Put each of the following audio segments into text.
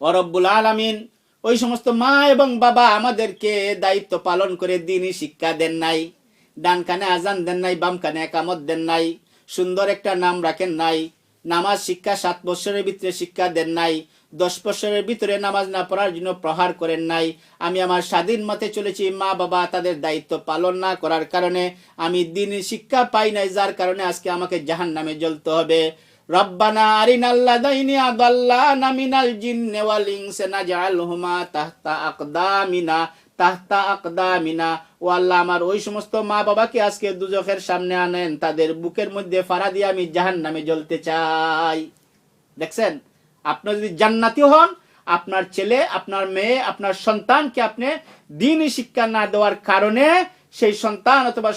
ও রব্বুল আলামিন, ওই সমস্ত মা এবং বাবা আমাদেরকে দায়িত্ব পালন করে দিনই শিক্ষা দেন নাই, ডান কানে আজান দেন নাই, বাম কানে একামত দেন নাই, সুন্দর একটা নাম রাখেন নাই, নামাজ শিক্ষা 7 বছরের ভিতরে শিক্ষা দেন নাই, 10 বছরের ভিতরে নামাজ না পড়ার জন্য প্রহার করেন নাই। আমি আমার স্বাধীন মতে চলেছি, মা বাবা তাদের দায়িত্ব পালন না করার কারণে আমি দিনই শিক্ষা পাই নাই, যার কারণে আজকে আমাকে জাহান্নামে জ্বলতে হবে। রব্বানা আরিনাল্লাযাইনি আদাল্লানা মিনাল জিন্নি ওয়াল ইনসি নাজআলহুমা তাহতা আকদামিনা। ও আল্লাহ, আমার ওই সমস্ত মা বাবাকে আজকে দুজখের সামনে আনেন, তাদের বুকের মধ্যে ফাড়া দিয়ে আমি জাহান্নামে জ্বলতে চাই। দেখছেন, আপনি যদি জান্নাতি হন, আপনার ছেলে, আপনার মেয়ে, আপনার সন্তানকে আপনি দ্বীনি শিক্ষা না দেওয়ার কারণে সেই সন্তান অথবা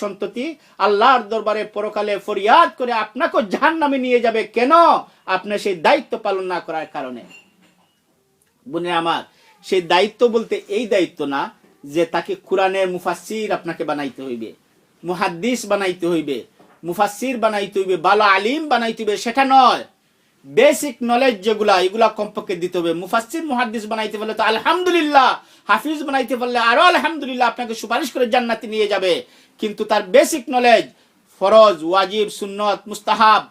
সন্ততি আল্লাহর দরবারে পরকালে ফরিয়াদ করে আপনাকেও জাহান্নামে নিয়ে যাবে। কেন? আপনি সেই দায়িত্ব পালন না করার কারণে। বোনে আমার, সেই দায়িত্ব বলতে এই দায়িত্ব না যে তাকে কোরআনের মুফাসসির আপনাকে বানাইতে হইবে, মুহাদ্দিস বানাইতে হইবে, মুফাসসির বানাইতে হইবে, ভালো আলিম বানাইতে হইবে, সেটা নয়। বেসিক নলেজ যেগুলা, এগুলা কমপক্ষে দিতে হবে। মুফাসসির মুহাদ্দিস বানাইতে পারলে তো আলহামদুলিল্লাহ, হাফিজ বানাইতে পারলে আরো আলহামদুলিল্লাহ, আপনাকে সুপারিশ করে জান্নাতে নিয়ে যাবে। কিন্তু তার বেসিক নলেজ, ফরজ, ওয়াজিব, সুন্নত, মুস্তাহাব,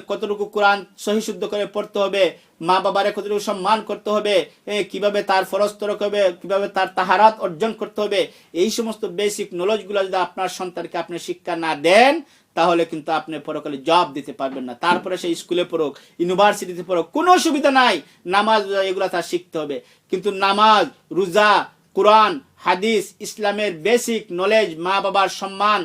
কতটুকু কোরআন সহি শুদ্ধ করে পড়তে হবে, মা বাবারে কতটুকু সম্মান করতে হবে, কিভাবে তার ফরজ তরক হবে, কিভাবে তার তাহারাত অর্জন করতে হবে, এই সমস্ত বেসিক নলেজ গুলো যদি আপনার সন্তানকে আপনি শিক্ষা না দেন, তাহলে কিন্তু আপনি পরকালে জব দিতে পারবেন না। তারপরে সেই স্কুলে পড়ুক, ইউনিভার্সিটিতে পড়ুক, কোনো অসুবিধা নাই। নামাজ এগুলা তার শিখতে হবে, কিন্তু নামাজ, রোজা, কোরআন, হাদিস, ইসলামের বেসিক নলেজ, মা বাবার সম্মান,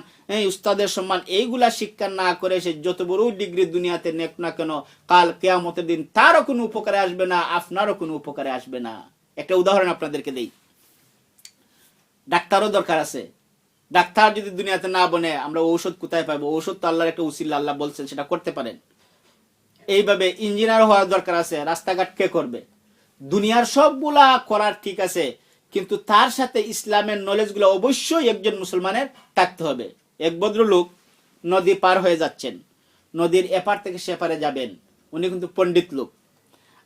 উস্তাদের সম্মান, এইগুলা শিক্ষা না করে সে যত বড় ডিগ্রি দুনিয়াতে নেক না কেন, কাল কিয়ামতের দিন তারও কোনো উপকারে আসবে না, আপনারও কোনো উপকারে আসবে না। একটা উদাহরণ আপনাদেরকে দেই। ডাক্তারও দরকার আছে। ডাক্তার যদি দুনিয়াতে না বনে, আমরা ঔষধ কোথায় পাবো? ঔষধ তো আল্লাহর একটা উসিলা, আল্লাহ বলছেন সেটা করতে পারেন। এইভাবে ইঞ্জিনিয়ার হওয়ার দরকার আছে। রাস্তাঘাট কে করবে? দুনিয়ার সবগুলা করার ঠিক আছে, কিন্তু তার সাথে ইসলামের নলেজ গুলো অবশ্যই একজন মুসলমানের থাকতে হবে। এক ভদ্রলোক নদী পার হয়ে যাচ্ছেন, নদীর এপার থেকে সেপারে যাবেন, উনি কিন্তু পণ্ডিত লোক।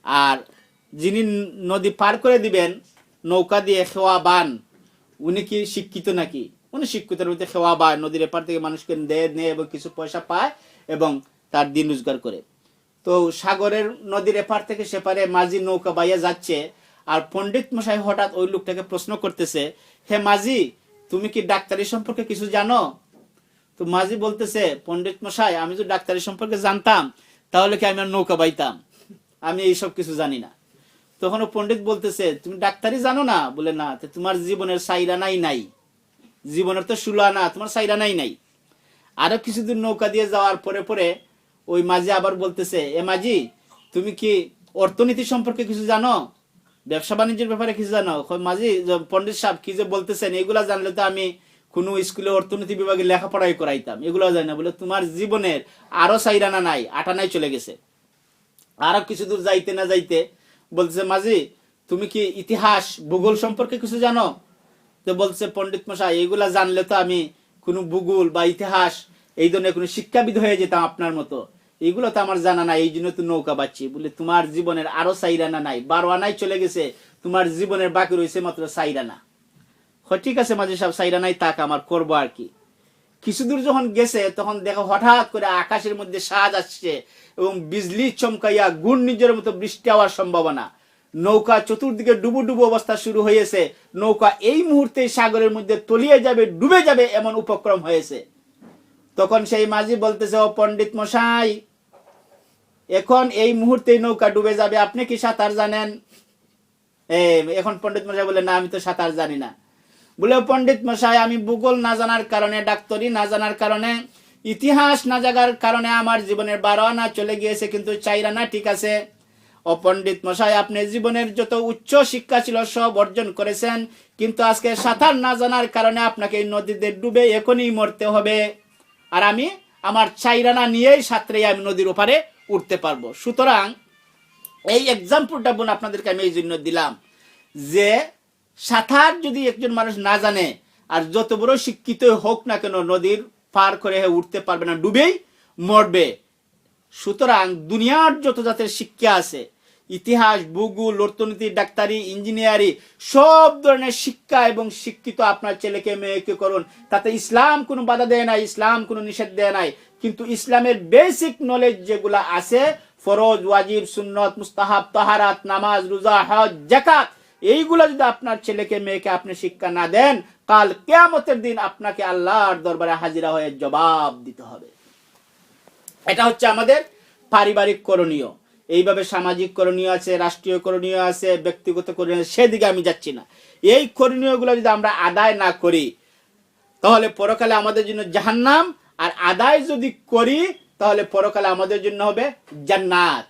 আর যিনি নদী পার করে দিবেন নৌকা দিয়ে, খেওয়াবান, উনি কি শিক্ষিত নাকি? উনি শিক্ষিত, খেওয়াবান, নদীর এপার থেকে মানুষকে নেয় এবং কিছু পয়সা পায় এবং তার দিন রোজগার করে। তো সাগরের নদীর এপার থেকে সেপারে মাঝি নৌকা বাইয়া যাচ্ছে, আর পণ্ডিত মশাই হঠাৎ ওই লোকটাকে প্রশ্ন করতেছে, হে মাঝি, তুমি কি ডাক্তারি সম্পর্কে কিছু জানো? তো মাঝি বলতেছে, পণ্ডিত মশাই, আমি যদি ডাক্তারি সম্পর্কে জানতাম তাহলে কি আমি আর নৌকা বাইতাম? আমি এইসব কিছু জানি না। তখন পণ্ডিত বলতেছে, তুমি ডাক্তারি জানো না? বলে না। তোমার জীবনের সাইরানাই নাই, জীবনের তো সুলানা, তোমার সাইরানাই নাই। আরো কিছুদিন নৌকা দিয়ে যাওয়ার পরে পরে ওই মাঝি আবার বলতেছে, এ মাঝি, তুমি কি অর্থনীতি সম্পর্কে কিছু জানো? ব্যবসা বাণিজ্যের ব্যাপারে কিছু জানো? মাঝি, পণ্ডিত সাহেব কি যে বলতেছেন, এগুলা জানলে তো আমি কোন স্কুলে অর্থনীতি বিভাগে লেখাপড়াই করাইতাম, এগুলো জানি না। বলে তোমার জীবনের আরো সাইরানা নাই, আটানাই চলে গেছে। আরো কিছু দূর যাইতে না যাইতে বলতেছে, মাঝি, তুমি কি ইতিহাস, ভূগোল সম্পর্কে কিছু জানো? তো বলছে, পণ্ডিত মশাই, এগুলা জানলে তো আমি কোনো ভূগোল বা ইতিহাস এই ধরনের কোনো শিক্ষাবিদ হয়ে যেতাম আপনার মতো। এগুলো তো আমার জানা নাই, এই জন্য তো নৌকা বাচ্ছি। বলে তোমার জীবনের আরো সাইরানা নাই, 12 আনাই চলে গেছে, তোমার জীবনের বাকি রয়েছে মাত্র সাইরানা। ঠিক আছে মাঝি সাহেব, সাইরানাই তাক, আমার করবো আর কি। কিছু দূর যখন গেছে তখন দেখো হঠাৎ করে আকাশের মধ্যে সাজ আসছে এবং বিজলি চমকাইয়া ঘূর্ণিঝড়ের মতো বৃষ্টি হওয়ার সম্ভাবনা। নৌকা চতুর্দিকে ডুবু ডুবু অবস্থা শুরু হয়েছে। নৌকা এই মুহূর্তে সাগরের মধ্যে তলিয়ে যাবে, ডুবে যাবে এমন উপক্রম হয়েছে। তখন সেই মাঝি বলতেছে, ও পণ্ডিত মশাই, এখন এই মুহূর্তে নৌকা ডুবে যাবে, আপনি কি সাঁতার জানেন? এখন পণ্ডিত মশাই বলে, না, আমি তো সাঁতার জানি না। বলে, পণ্ডিত মশাই, আমি ভূগোল না জানার কারণে, ডাক্তারি না জানার কারণে, ইতিহাস না জানার কারণে আমার জীবনের 12 আনা চলে গিয়েছে, কিন্তু 4 আনা ঠিক আছে। ও পণ্ডিত মশাই, আপনি জীবনের যত উচ্চ শিক্ষা ছিল সব অর্জন করেছেন, কিন্তু আজকে সাঁতার না জানার কারণে আপনাকে এই নদীতে ডুবে এখনই মরতে হবে। আর আমি আমার 4 আনা নিয়েই সাঁতরে আমি নদীর ওপারে উঠতে পারবো। সুতরাং এই এক্সাম্পলটা বোন আপনাদেরকে আমি এই জন্য দিলাম যে সাঁতার যদি একজন মানুষ না জানে, আর যত বড় শিক্ষিত হোক না কেন, নদীর পার করে উঠতে পারবে না, ডুবেই মরবে। সুতরাং দুনিয়ার যত জাতের শিক্ষা আছে, ইতিহাস, ভূগোল, অর্থনীতি, ডাক্তারি, ইঞ্জিনিয়ারিং সব ধরনের শিক্ষা এবং শিক্ষিত আপনার ছেলেকে মেয়েকে করুন। তাতে ইসলাম কোনো বাধা দেয় নাই, ইসলাম কোনো নিষেধ দেয় নাই। কিন্তু ইসলামের বেসিক নলেজ যেগুলা আছে, ফরজ, ওয়াজিব, সুন্নত, মুস্তাহাব, তাহারাত, নামাজ, রোজা, হজ, যাকাত, এইগুলা যদি আপনার ছেলেকে মেয়েকে আপনি শিক্ষা না দেন, কাল কিয়ামতের দিন আপনাকে আল্লাহর দরবারে হাজিরা হয়ে জবাব দিতে হবে। এটা হচ্ছে আমাদের পারিবারিক করণীয়। এইভাবে সামাজিক করণীয় আছে, রাষ্ট্রীয় করণীয় আছে, ব্যক্তিগত করণীয় আছে, সেদিকে আমি যাচ্ছি না। এই করণীয়গুলো যদি আমরা আদায় না করি তাহলে পরকালে আমাদের জন্য জাহান্নাম, আর আদায় যদি করি তাহলে পরকালে আমাদের জন্য হবে জান্নাত।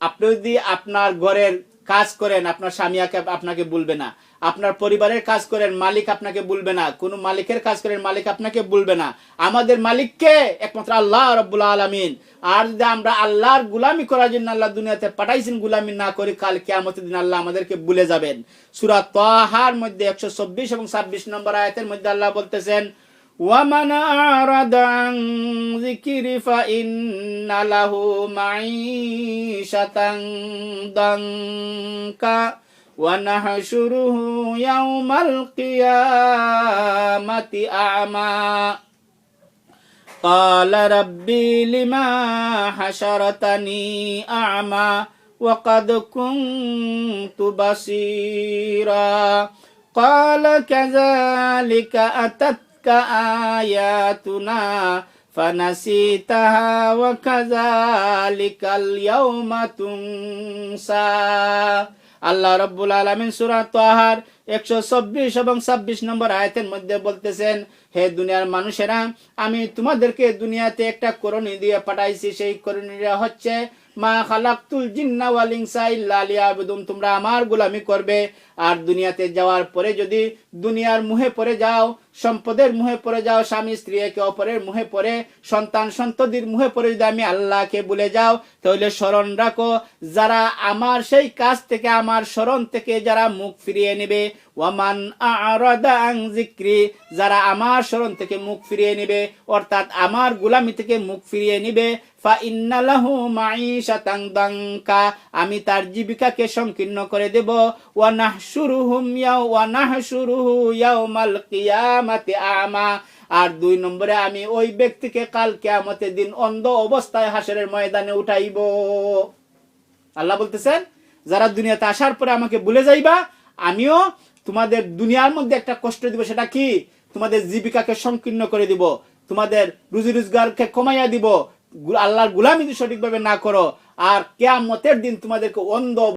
আপনি যদি আপনার ঘরের কাজ করেন, আপনার স্বামী আপনাকে বলবে না। আপনার পরিবারের কাজ করেন, মালিক আপনাকে বলবে না। কোন মালিকের কাজ করেন, মালিক আপনাকে বলবে না। আমাদের মালিককে একমাত্র আল্লাহ রাব্বুল আলামিন। আর যদি আমরা আল্লাহর গোলামি করার জন্য আল্লাহ দুনিয়াতে পাঠাইছেন, গোলামি না করি, কাল কিয়ামতের দিন আল্লাহ আমাদেরকে ভুলে যাবেন। সূরা তাহার মধ্যে 124 এবং 26 নম্বর আয়াতের মধ্যে আল্লাহ বলতেছেন, وَمَنْ أَعْرَضَ عَنْ ذِكْرِي فَإِنَّ لَهُ مَعِيشَةً ضَنكًا وَنَحْشُرُهُ يَوْمَ الْقِيَامَةِ أَعْمَى قَالَ رَبِّي لِمَ حَشَرْتَنِي أَعْمَى وَقَدْ كُنْتُ بَصِيرًا قَالَ كَذَلِكَ أَتَتْكَ آياتنا فنسيتها وكذلك اليوم تنسى। আল্লাহ রাব্বুল আলামিন সূরা তাহার 124 এবং 26 নম্বর আয়াতের মধ্যে বলতেছেন, হে দুনিয়ার মানুষেরা, আমি তোমাদেরকে দুনিয়াতে একটা করণী দিয়ে পাঠাইছি। সেই করণীটা হচ্ছে মা খালাকতুল জিন্না ওয়াল ইনসা ইল্লা লিয়াবুদুন, তোমরা আমার গোলামি করবে। আর দুনিয়াতে যাওয়ার পরে যদি দুনিয়ার মুহে পড়ে যাও, সম্পদের মুহে পড়ে যাও, স্বামী স্ত্রী একে অপরের মুহে পড়ে, সন্তান সন্ততির মুহে পড়ে যদি আমি আল্লাহকে ভুলে যাও, তাহলে স্মরণ রাখো, যারা আমার সেই কাজ থেকে, আমার স্মরণ থেকে যারা মুখ ফিরিয়ে নেবে, ওয়ামান আ'রাদা আন যিকরি, যারা আমার স্মরণ থেকে মুখ ফিরিয়ে নেবে, অর্থাৎ আমার গোলামি থেকে মুখ ফিরিয়ে নেবে, ফা ইন্না লাহু মাঈশাতান দানকা, আমি তার জীবিকাকে সংকীর্ণ করে দেব। ওয়া নাহশুরুহু ইয়াউমাল কিয়ামাতি আমা, আর 2 নম্বরে আমি ওই ব্যক্তিকে কাল কিয়ামতের দিন অন্ধ অবস্থায় হাসরের ময়দানে উঠাইব। আল্লাহ বলতেছেন, যারা দুনিয়াতে আসার পরে আমাকে ভুলে যাইবা, আমিও তোমাদের দুনিয়ার মধ্যে একটা কষ্ট দিব। সেটা কি? তোমাদের জীবিকাকে সংকীর্ণ করে দিব, তোমাদের রুজি রোজগারকে কমাইয়া দিব, আল্লাহর গোলামি যদি সঠিকভাবে না করো, আর কিয়ামতের দিন তোমাদেরকে অন্ধ